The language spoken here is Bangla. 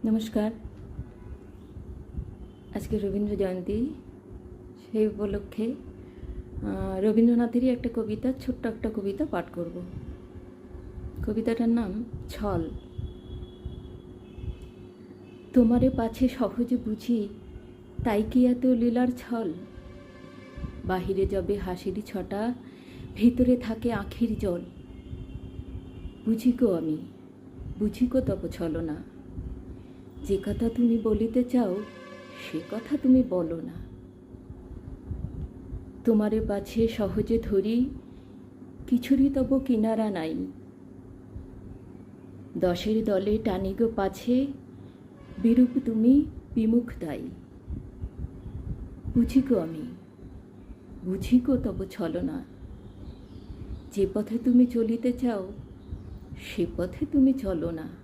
নমস্কার। আজকে রবীন্দ্র জয়ন্তী, সেই উপলক্ষে রবীন্দ্রনাথেরই একটা কবিতা, ছোট্ট একটা কবিতা পাঠ করব। কবিতাটার নাম ছল। তোমারে পাছে সহজে বুঝি, তাই কি এত লীলার ছল? বাহিরে যাবে হাসির ছটা, ভিতরে থাকে আঁখির জল। বুঝি গো আমি, বুঝি গো তব ছলনা। যে কথা তুমি বলিতে চাও, সে কথা তুমি বলো না। তোমারে পাছে সহজে ধরি, কিছুরই তব কিনারা নাই। দশের দলে টানি গো পাছে, বিরূপ তুমি বিমুখ দাই। বুঝি গো আমি, বুঝি গো তব ছলনা। যে পথে তুমি চলিতে চাও, সে পথে তুমি চলো না।